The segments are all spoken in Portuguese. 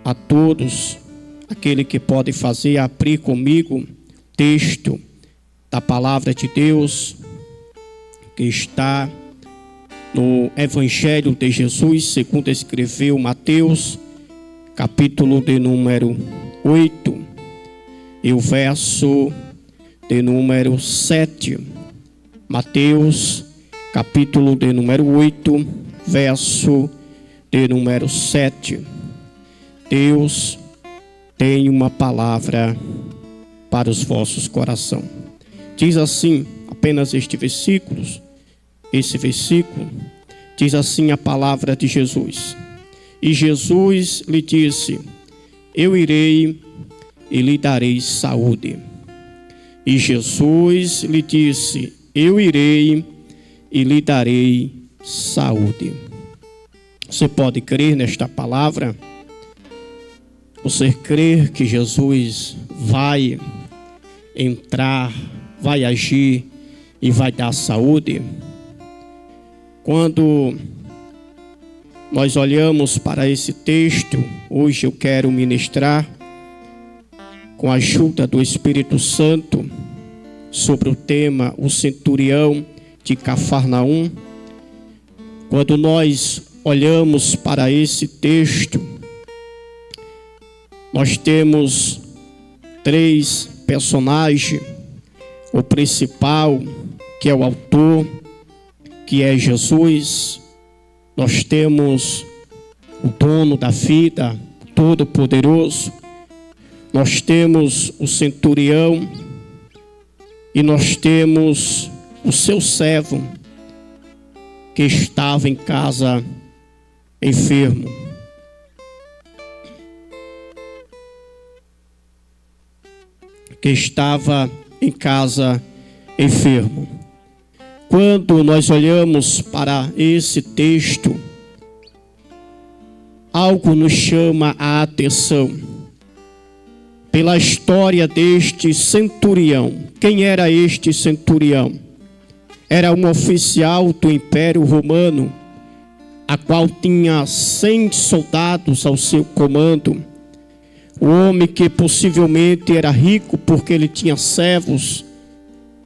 a todos, aquele que pode fazer abrir comigo texto da palavra de Deus que está no Evangelho de Jesus, segundo escreveu Mateus, capítulo de número 8, e o verso de número 7. Mateus, capítulo de número 8, verso de número 7. Deus tem uma palavra para os vossos corações. Diz assim, apenas esse versículo, diz assim a palavra de Jesus. E Jesus lhe disse: eu irei e lhe darei saúde. E Jesus lhe disse: eu irei e lhe darei saúde. Você pode crer nesta palavra? Você crer que Jesus vai entrar, vai agir e vai dar saúde? Quando nós olhamos para esse texto, hoje eu quero ministrar com a ajuda do Espírito Santo sobre o tema o centurião de Cafarnaum. Quando nós olhamos para esse texto, nós temos três personagens. O principal, que é o autor, que é Jesus. Nós temos o dono da vida, todo-poderoso. Nós temos o centurião e nós temos o seu servo que estava em casa enfermo. Quando nós olhamos para esse texto, algo nos chama a atenção. Pela história deste centurião. Quem era este centurião? Era um oficial do Império Romano, a qual tinha 100 soldados ao seu comando. O homem que possivelmente era rico porque ele tinha servos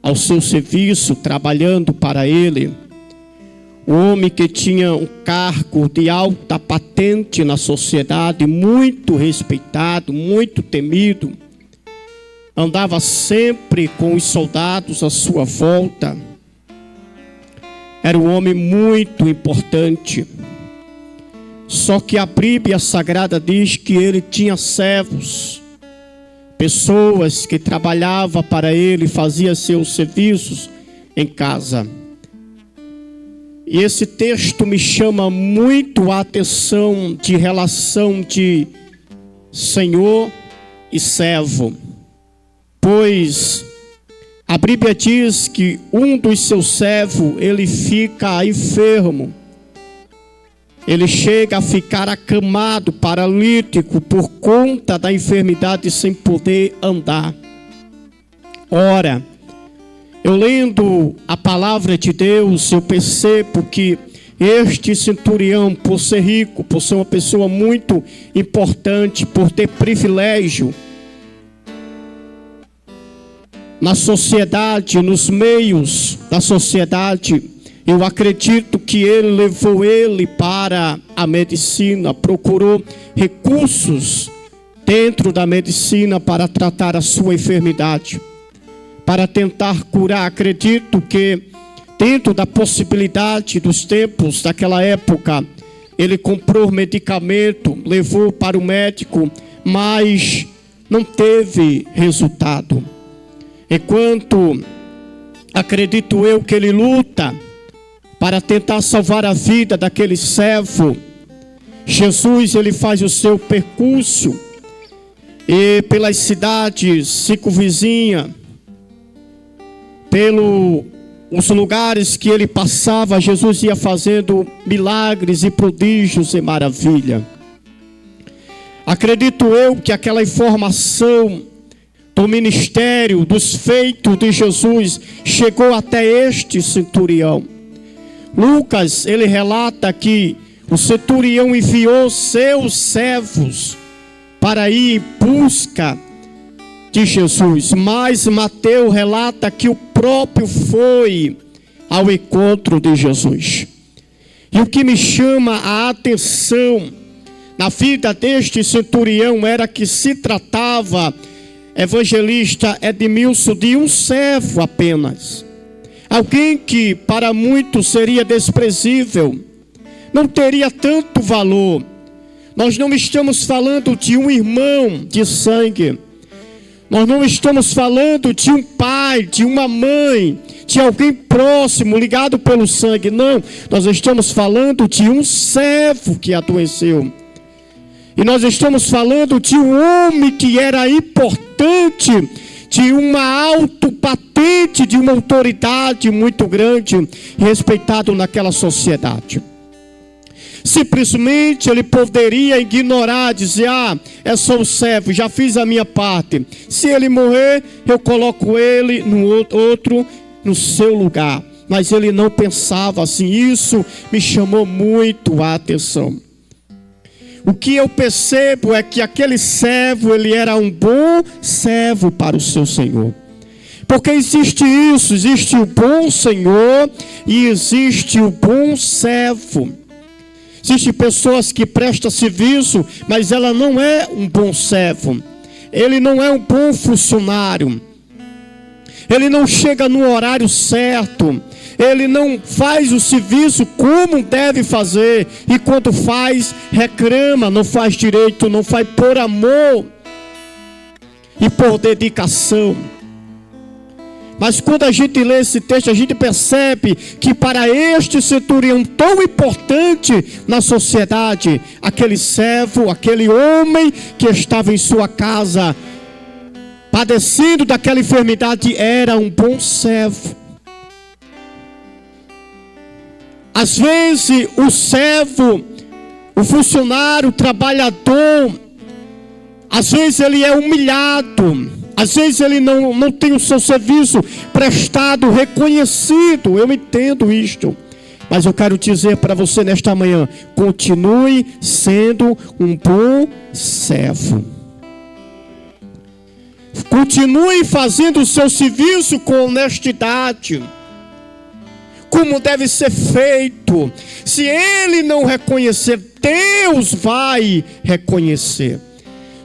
ao seu serviço, trabalhando para ele. O homem que tinha um cargo de alta patente na sociedade, muito respeitado, muito temido. Andava sempre com os soldados à sua volta. Era um homem muito importante. Só que a Bíblia Sagrada diz que ele tinha servos, pessoas que trabalhavam para ele, faziam seus serviços em casa. E esse texto me chama muito a atenção de relação de Senhor e servo. Pois a Bíblia diz que um dos seus servos, ele fica enfermo. Ele chega a ficar acamado, paralítico, por conta da enfermidade, sem poder andar. Ora, eu lendo a palavra de Deus, eu percebo que este centurião, por ser rico, por ser uma pessoa muito importante, por ter privilégio na sociedade, nos meios da sociedade, eu acredito que ele levou ele para a medicina, procurou recursos dentro da medicina para tratar a sua enfermidade, para tentar curar. Acredito que dentro da possibilidade dos tempos daquela época, ele comprou medicamento, levou para o médico, mas não teve resultado. Enquanto acredito eu que ele luta para tentar salvar a vida daquele servo, Jesus ele faz o seu percurso e pelas cidades circunvizinhas, pelos lugares que ele passava, Jesus ia fazendo milagres e prodígios e maravilha. Acredito eu que aquela informação do ministério, dos feitos de Jesus, chegou até este centurião. Lucas, ele relata que o centurião enviou seus servos para ir em busca de Jesus. Mas Mateus relata que o próprio foi ao encontro de Jesus. E o que me chama a atenção na vida deste centurião era que se tratava, evangelista Edmilson, de um servo apenas. Alguém que para muitos seria desprezível, não teria tanto valor. Nós não estamos falando de um irmão de sangue. Nós não estamos falando de um pai, de uma mãe, de alguém próximo, ligado pelo sangue. Não, nós estamos falando de um servo que adoeceu. E nós estamos falando de um homem que era importante, de uma autopatente, de uma autoridade muito grande, respeitado naquela sociedade. Simplesmente ele poderia ignorar, dizer: é só o servo, já fiz a minha parte. Se ele morrer, eu coloco ele no outro no seu lugar. Mas ele não pensava assim. Isso me chamou muito a atenção. O que eu percebo é que aquele servo, ele era um bom servo para o seu Senhor. Porque existe isso, existe o bom Senhor e existe o bom servo. Existem pessoas que prestam serviço, mas ela não é um bom servo. Ele não é um bom funcionário. Ele não chega no horário certo. Ele não faz o serviço como deve fazer. E quando faz, reclama, não faz direito, não faz por amor e por dedicação. Mas quando a gente lê esse texto, a gente percebe que para este centurião tão importante na sociedade, aquele servo, aquele homem que estava em sua casa, padecendo daquela enfermidade, era um bom servo. Às vezes o servo, o funcionário, o trabalhador, às vezes ele é humilhado. Às vezes ele não tem o seu serviço prestado, reconhecido. Eu entendo isto. Mas eu quero dizer para você nesta manhã: continue sendo um bom servo. Continue fazendo o seu serviço com honestidade, como deve ser feito. Se ele não reconhecer, Deus vai reconhecer.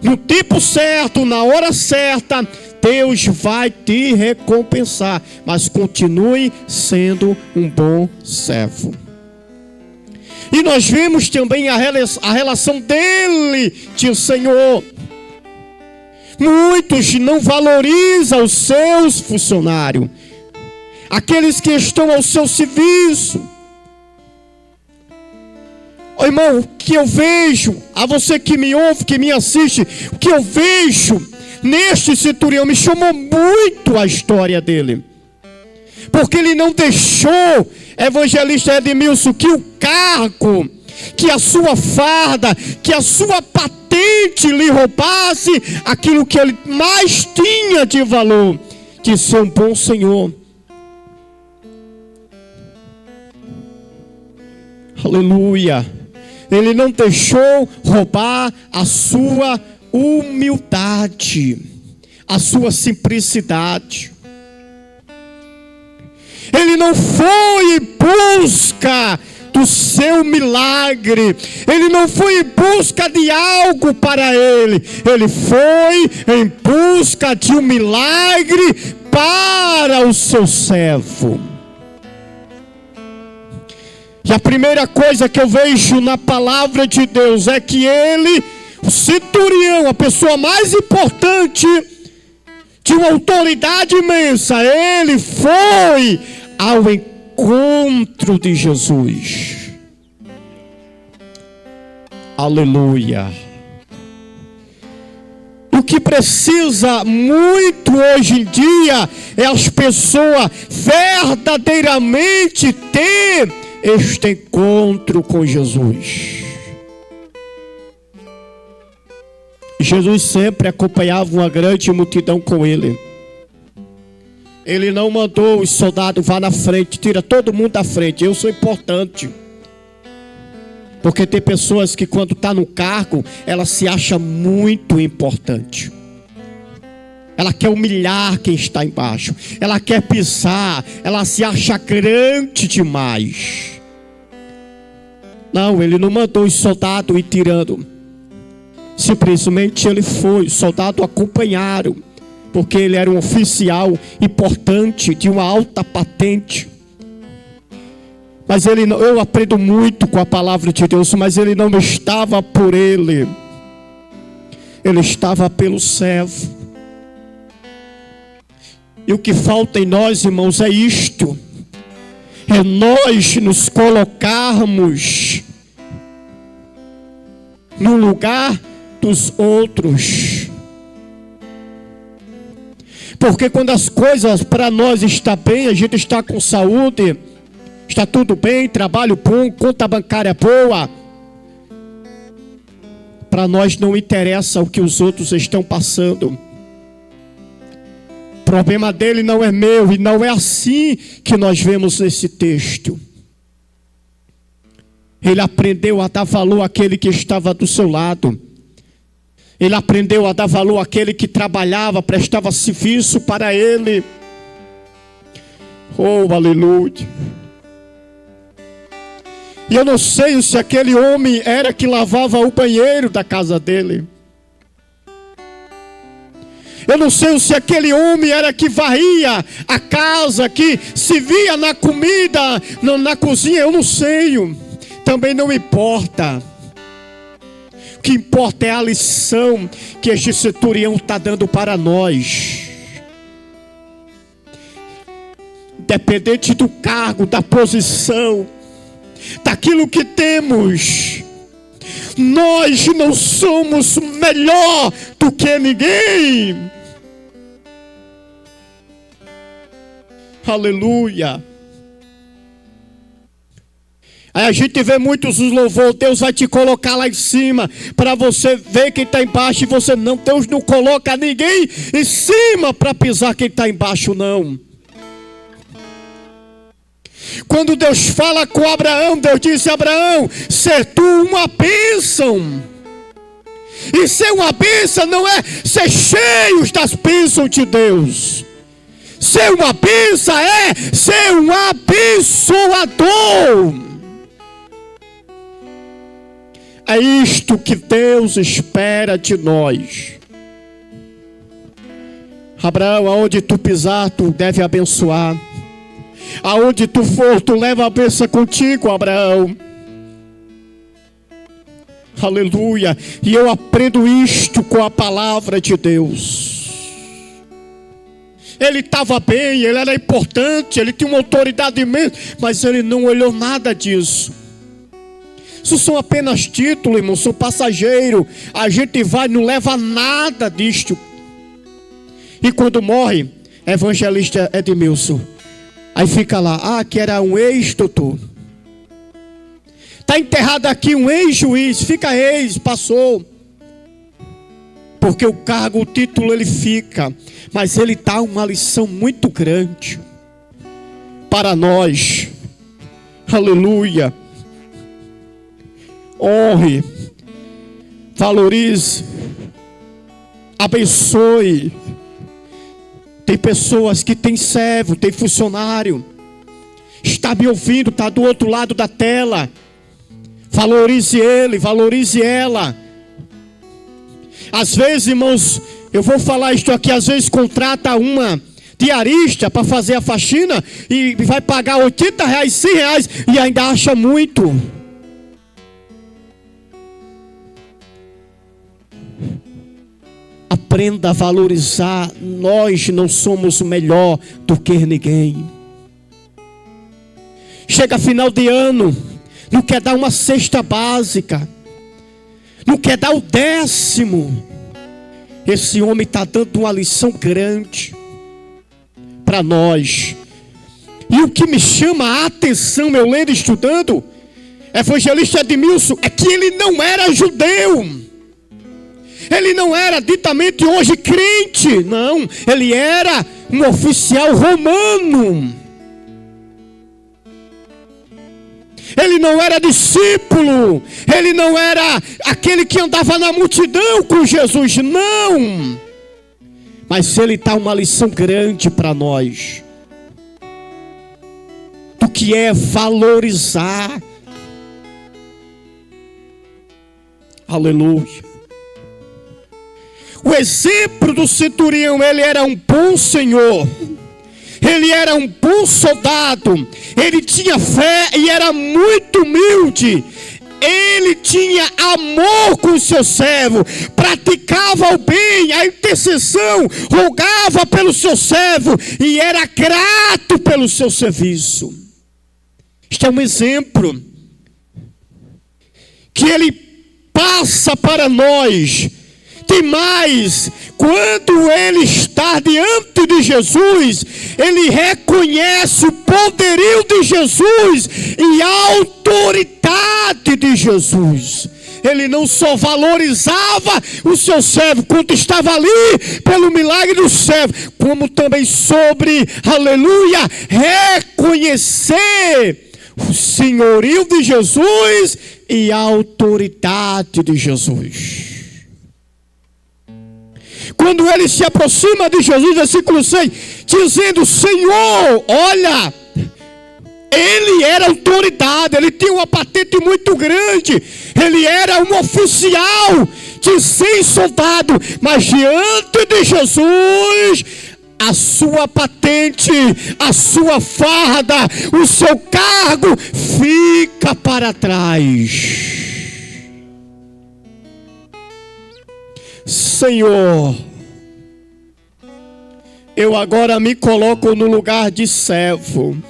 No tempo certo, na hora certa, Deus vai te recompensar. Mas continue sendo um bom servo. E nós vemos também a relação dele com o Senhor. Muitos não valorizam os seus funcionários, aqueles que estão ao seu serviço. Oh, irmão, o que eu vejo, a você que me ouve, que me assiste, o que eu vejo neste centurião me chamou muito a história dele. Porque ele não deixou, evangelista Edmilson, que o cargo, que a sua farda, que a sua patente lhe roubasse aquilo que ele mais tinha de valor, de ser um bom Senhor. Aleluia. Ele não deixou roubar a sua humildade, a sua simplicidade. Ele não foi em busca do seu milagre. Ele não foi em busca de algo para ele. Ele foi em busca de um milagre para o seu servo. E a primeira coisa que eu vejo na palavra de Deus é que ele, o centurião, a pessoa mais importante, de uma autoridade imensa, ele foi ao encontro de Jesus. Aleluia. O que precisa muito hoje em dia é as pessoas verdadeiramente ter este encontro com Jesus. Jesus sempre acompanhava uma grande multidão com ele. Ele não mandou os soldados vá na frente, tira todo mundo da frente, eu sou importante. Porque tem pessoas que quando está no cargo, ela se acha muito importante. Ela quer humilhar quem está embaixo. Ela quer pisar. Ela se acha grande demais. Não, ele não mandou os soldados ir tirando. Simplesmente ele foi. Os soldados acompanharam. Porque ele era um oficial importante, de uma alta patente. Mas ele não, eu aprendo muito com a palavra de Deus, mas ele não estava por ele. Ele estava pelo servo. E o que falta em nós, irmãos, é isto. É nós nos colocarmos no lugar dos outros. Porque quando as coisas para nós estão bem, a gente está com saúde, está tudo bem, trabalho bom, conta bancária boa, para nós não interessa o que os outros estão passando. O problema dele não é meu, e não é assim que nós vemos nesse texto. Ele aprendeu a dar valor àquele que estava do seu lado. Ele aprendeu a dar valor àquele que trabalhava, prestava serviço para ele. Oh, aleluia. E eu não sei se aquele homem era que lavava o banheiro da casa dele. Eu não sei se aquele homem era que varria a casa, que se via na comida, na cozinha. Eu não sei. Também não importa. O que importa é a lição que este centurião está dando para nós. Independente do cargo, da posição, daquilo que temos, nós não somos melhor do que ninguém. Aleluia. Aí a gente vê muitos os louvores. Deus vai te colocar lá em cima para você ver quem está embaixo. E você não, Deus não coloca ninguém em cima para pisar quem está embaixo, não. Quando Deus fala com Abraão, Deus disse: Abraão, ser tu uma bênção. E ser uma bênção não é ser cheios das bênçãos de Deus. Ser uma bênção é ser um abençoador. É isto que Deus espera de nós. Abraão, aonde tu pisar, tu deve abençoar. Aonde tu for, tu leva a bênção contigo, Abraão. Aleluia. E eu aprendo isto com a palavra de Deus. Ele estava bem, ele era importante, ele tinha uma autoridade imensa, mas ele não olhou nada disso. Isso são apenas títulos, irmão, são passageiros. A gente vai, não leva nada disto. E quando morre, evangelista Edmilson, aí fica lá, que era um ex-doutor. Está enterrado aqui um ex-juiz, fica ex, passou. Porque o cargo, o título ele fica, mas ele dá uma lição muito grande para nós. Aleluia. Honre, valorize, abençoe. Tem pessoas que têm servo, tem funcionário, está me ouvindo, está do outro lado da tela. Valorize ele, valorize ela. Às vezes, irmãos, eu vou falar isto aqui, às vezes contrata uma diarista para fazer a faxina e vai pagar R$80, R$100 e ainda acha muito. Aprenda a valorizar. Nós não somos melhor do que ninguém. Chega final de ano, não quer dar uma cesta básica, não quer dar o 10º. Esse homem está dando uma lição grande para nós. E o que me chama a atenção, eu lendo e estudando, evangelista Edmilson, é que ele não era judeu. Ele não era ditamente hoje crente, não. Ele era um oficial romano. Ele não era discípulo, ele não era aquele que andava na multidão com Jesus, não. Mas ele dá uma lição grande para nós, do que é valorizar. Aleluia. O exemplo do centurião, ele era um bom senhor, ele era um bom soldado, ele tinha fé e era muito humilde. Ele tinha amor com o seu servo, praticava o bem, a intercessão, rogava pelo seu servo e era grato pelo seu serviço. Este é um exemplo que ele passa para nós. Tem mais, quando ele está diante de Jesus, ele reconhece o poderio de Jesus e a autoridade de Jesus. Ele não só valorizava o seu servo quando estava ali pelo milagre do servo, como também sobre, aleluia, reconhecer o senhorio de Jesus e a autoridade de Jesus. Quando ele se aproxima de Jesus, versículo 6, dizendo: Senhor, olha, ele era autoridade, ele tinha uma patente muito grande, ele era um oficial de 100 soldados, mas diante de Jesus, a sua patente, a sua farda, o seu cargo fica para trás. Senhor, eu agora me coloco no lugar de servo.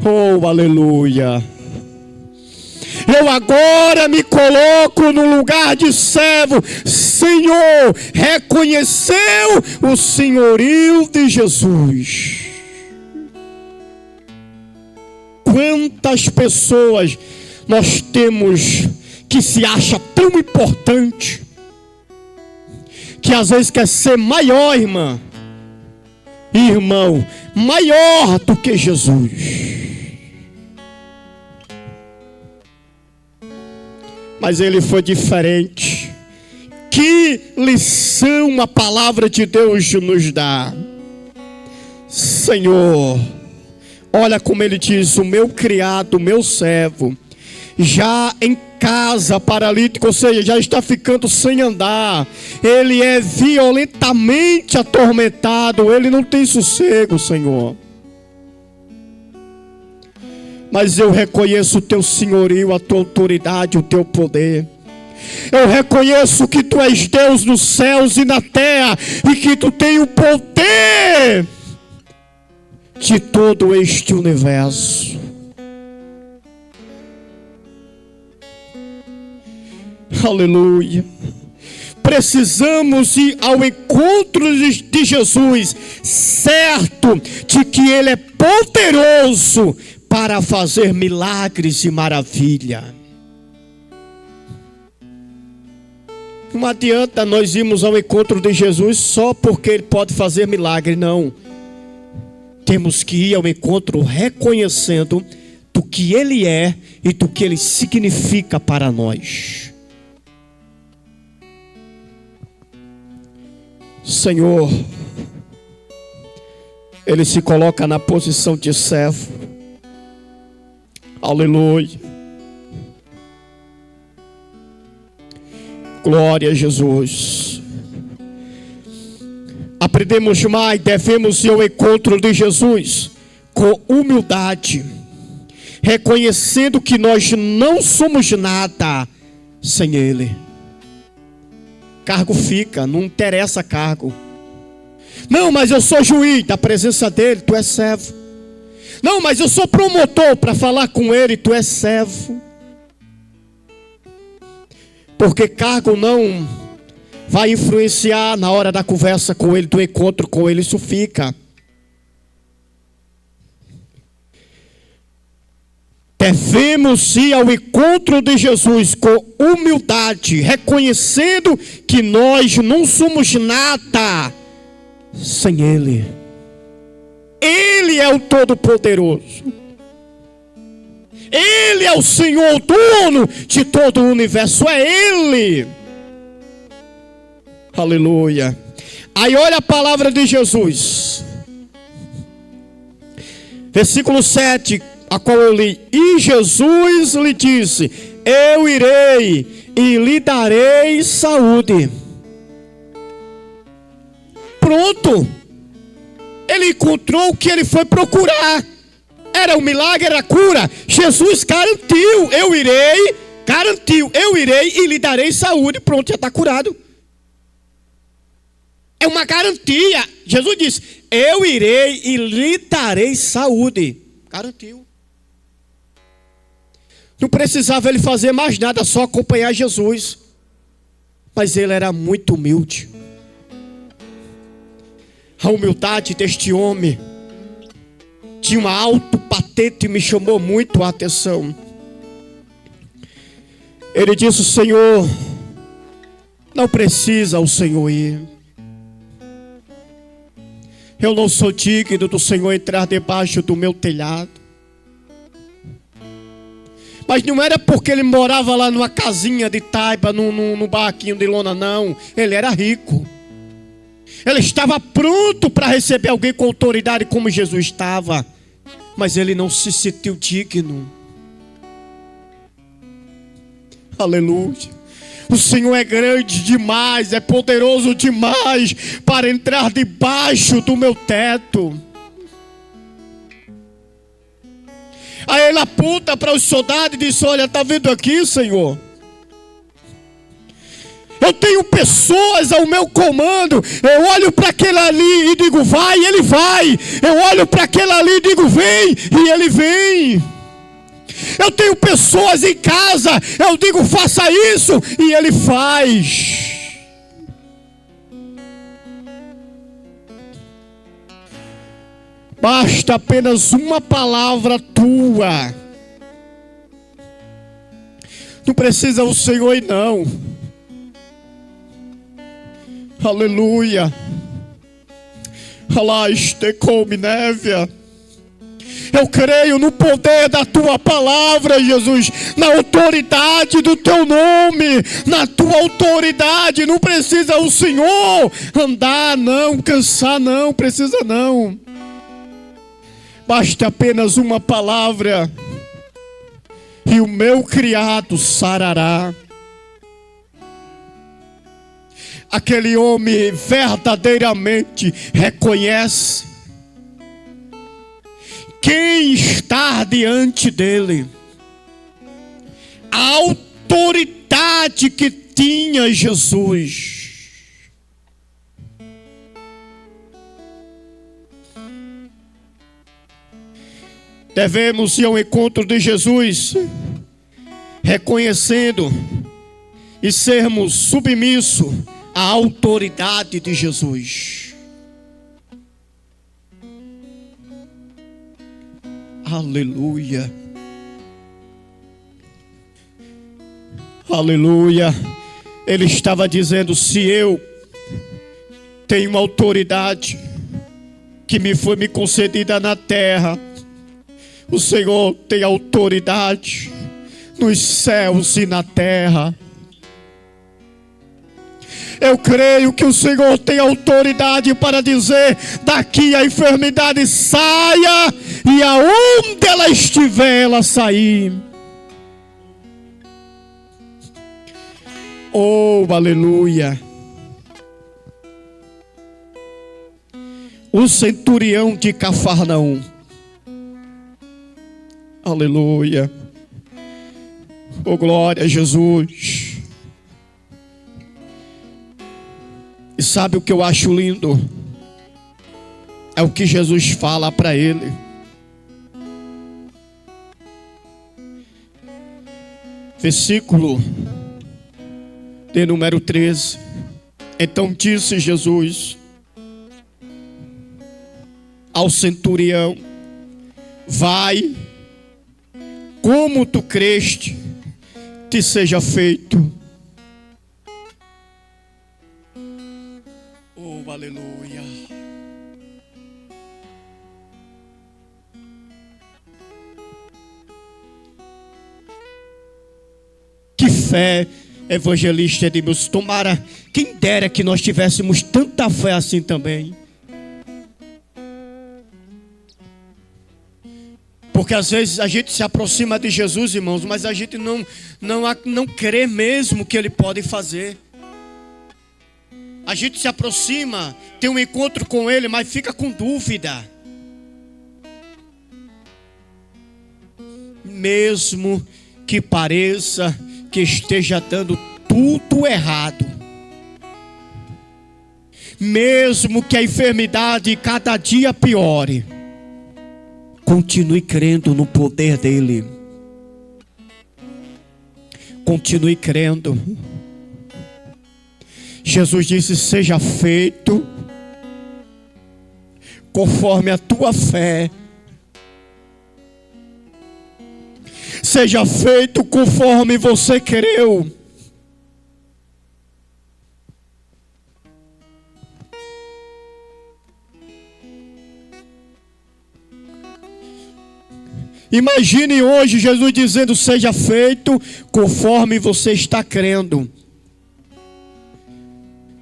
Oh, aleluia. Eu agora me coloco no lugar de servo. Senhor, reconheceu o senhorio de Jesus. Quantas pessoas nós temos que se acha tão importante, que às vezes quer ser maior, irmão, maior do que Jesus. Mas ele foi diferente. Que lição a palavra de Deus nos dá. Senhor, olha como ele diz: o meu criado, o meu servo, já em casa, paralítico, ou seja, já está ficando sem andar. Ele é violentamente atormentado, ele não tem sossego, Senhor. Mas eu reconheço o teu senhorio, a tua autoridade, o teu poder. Eu reconheço que tu és Deus nos céus e na terra, e que tu tens o poder de todo este universo. Aleluia. Precisamos ir ao encontro de Jesus, certo de que Ele é poderoso para fazer milagres e maravilha. Não adianta nós irmos ao encontro de Jesus só porque Ele pode fazer milagre, não. Temos que ir ao encontro reconhecendo do que Ele é e do que Ele significa para nós. Senhor, ele se coloca na posição de servo. Aleluia. Glória a Jesus. Aprendemos mais, devemos ir ao encontro de Jesus com humildade, reconhecendo que nós não somos nada sem Ele. Cargo fica, não interessa cargo. Não, mas eu sou juiz, da presença dele, tu és servo. Não, mas eu sou promotor, para falar com ele, tu és servo. Porque cargo não vai influenciar na hora da conversa com ele, do encontro com ele, isso fica. Devemos ir ao encontro de Jesus com humildade, reconhecendo que nós não somos nada sem Ele. Ele é o Todo-Poderoso. Ele é o Senhor, dono de todo o universo. É Ele. Aleluia. Aí olha a palavra de Jesus. Versículo 7, a qual eu li. E Jesus lhe disse: eu irei e lhe darei saúde. Pronto. Ele encontrou o que ele foi procurar. Era um milagre, era cura. Jesus garantiu, eu irei e lhe darei saúde. Pronto, já está curado. É uma garantia. Jesus disse: eu irei e lhe darei saúde. Garantiu. Não precisava ele fazer mais nada, só acompanhar Jesus. Mas ele era muito humilde. A humildade deste homem tinha um alto patente e me chamou muito a atenção. Ele disse: Senhor, não precisa o Senhor ir. Eu não sou digno do Senhor entrar debaixo do meu telhado. Mas não era porque ele morava lá numa casinha de taipa, num barraquinho de lona, não. Ele era rico. Ele estava pronto para receber alguém com autoridade como Jesus estava. Mas ele não se sentiu digno. Aleluia. O Senhor é grande demais, é poderoso demais para entrar debaixo do meu teto. Aí ele aponta para os soldados e diz: olha, está vendo aqui, Senhor? Eu tenho pessoas ao meu comando. Eu olho para aquele ali e digo: vai, ele vai. Eu olho para aquele ali e digo: vem, e ele vem. Eu tenho pessoas em casa, eu digo: faça isso, e ele faz. Basta apenas uma palavra tua. Não precisa o Senhor ir, não. Aleluia. Alaste come névia. Eu creio no poder da tua palavra, Jesus, na autoridade do teu nome, na tua autoridade. Não precisa o Senhor andar, não, cansar, não, precisa não. Basta apenas uma palavra e o meu criado sarará. Aquele homem verdadeiramente reconhece quem está diante dele, a autoridade que tinha Jesus. Devemos ir ao encontro de Jesus, reconhecendo e sermos submissos à autoridade de Jesus. Aleluia. Aleluia. Ele estava dizendo: se eu tenho uma autoridade que me foi me concedida na terra, o Senhor tem autoridade nos céus e na terra. Eu creio que o Senhor tem autoridade para dizer: daqui a enfermidade saia, e aonde ela estiver, ela sair. Oh, aleluia. O centurião de Cafarnaum. Aleluia. Oh, glória a Jesus. E sabe o que eu acho lindo? É o que Jesus fala para ele. Versículo de número 13. Então disse Jesus ao centurião: vai, como tu creste, te seja feito. Oh, aleluia. fé, evangelista Edmilson. Tomara, quem dera que nós tivéssemos tanta fé assim também. Porque às vezes a gente se aproxima de Jesus, irmãos, mas a gente não crê mesmo que Ele pode fazer. A gente se aproxima, tem um encontro com Ele, mas fica com dúvida. Mesmo que pareça que esteja dando tudo errado, mesmo que a enfermidade cada dia piore, continue crendo no poder dele. Continue crendo. Jesus disse: seja feito conforme a tua fé. Seja feito conforme você creu. Imagine hoje Jesus dizendo: seja feito conforme você está crendo.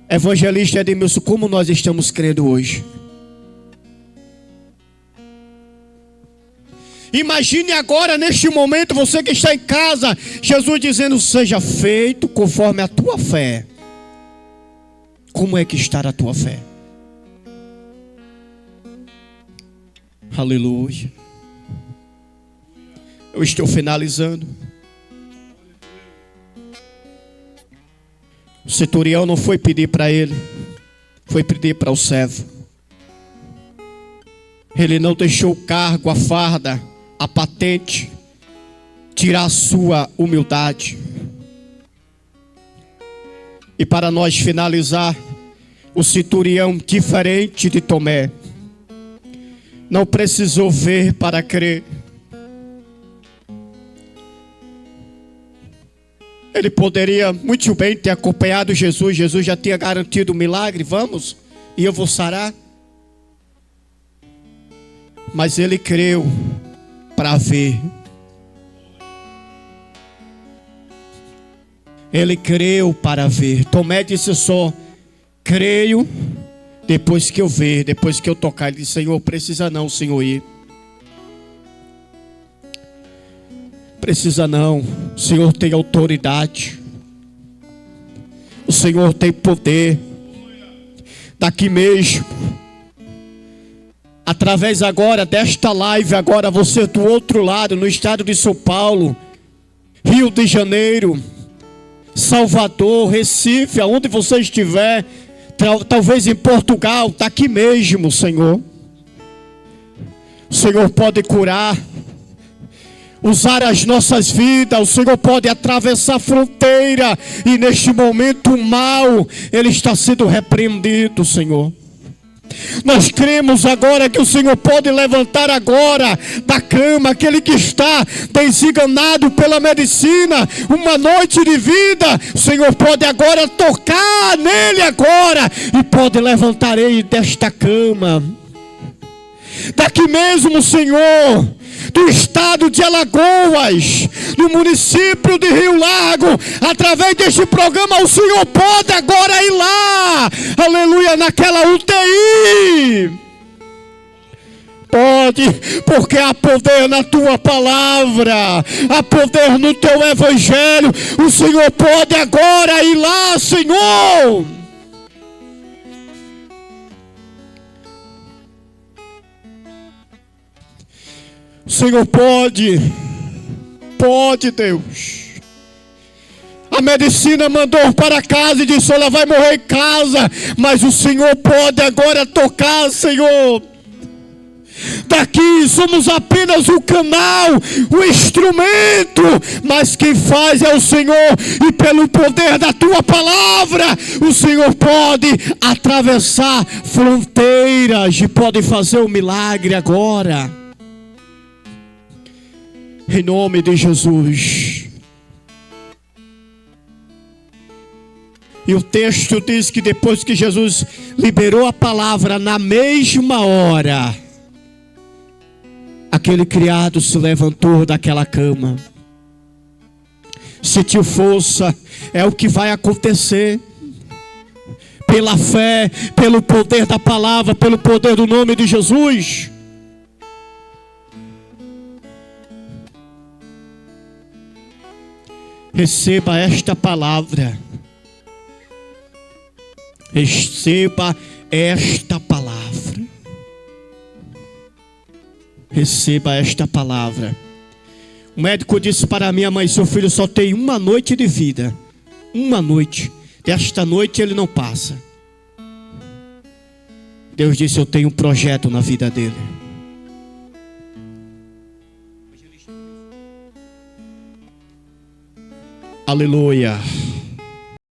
Evangelista Edmilson, como nós estamos crendo hoje? Imagine agora, neste momento, você que está em casa, Jesus dizendo: seja feito conforme a tua fé. Como é que está a tua fé? Aleluia. Eu estou finalizando. O centurião não foi pedir para ele, foi pedir para o servo. Ele não deixou o cargo, a farda, a patente tirar a sua humildade. E para nós finalizar, o centurião, diferente de Tomé, não precisou ver para crer. Ele poderia muito bem ter acompanhado Jesus. Jesus já tinha garantido o milagre. Vamos, e eu vou sarar. Mas ele creu para ver. Ele creu para ver. Tomé disse só: creio depois que eu ver, depois que eu tocar. Ele disse: Senhor, precisa não, Senhor, ir. Precisa não. O Senhor tem autoridade. O Senhor tem poder. Daqui mesmo, através agora desta live, agora você do outro lado, no estado de São Paulo, Rio de Janeiro, Salvador, Recife, aonde você estiver, talvez em Portugal, está aqui mesmo, Senhor. O Senhor pode curar, usar as nossas vidas. O Senhor pode atravessar a fronteira. E neste momento o mal, ele está sendo repreendido, Senhor. Nós cremos agora que o Senhor pode levantar agora da cama aquele que está desenganado pela medicina, uma noite de vida. O Senhor pode agora tocar nele agora e pode levantar ele desta cama. Daqui mesmo, Senhor, do estado de Alagoas, do município de Rio Largo, através deste programa, o Senhor pode agora ir lá, aleluia, naquela UTI. Pode, porque há poder na tua palavra, há poder no teu evangelho. O Senhor pode agora ir lá, Senhor. O Senhor pode, Deus. A medicina mandou para casa e disse: ela vai morrer em casa, mas o Senhor pode agora tocar, Senhor. Daqui somos apenas o canal, o instrumento, mas quem faz é o Senhor. E pelo poder da tua palavra, o Senhor pode atravessar fronteiras e pode fazer um milagre agora. Em nome de Jesus. E o texto diz que depois que Jesus liberou a palavra, na mesma hora, aquele criado se levantou daquela cama. sentiu força. É o que vai acontecer. Pela fé, pelo poder da palavra, pelo poder do nome de Jesus. Receba esta palavra. Receba esta palavra. Receba esta palavra. O médico disse para minha mãe: seu filho só tem uma noite de vida. Uma noite. Desta noite ele não passa. Deus disse: eu tenho um projeto na vida dele. Aleluia.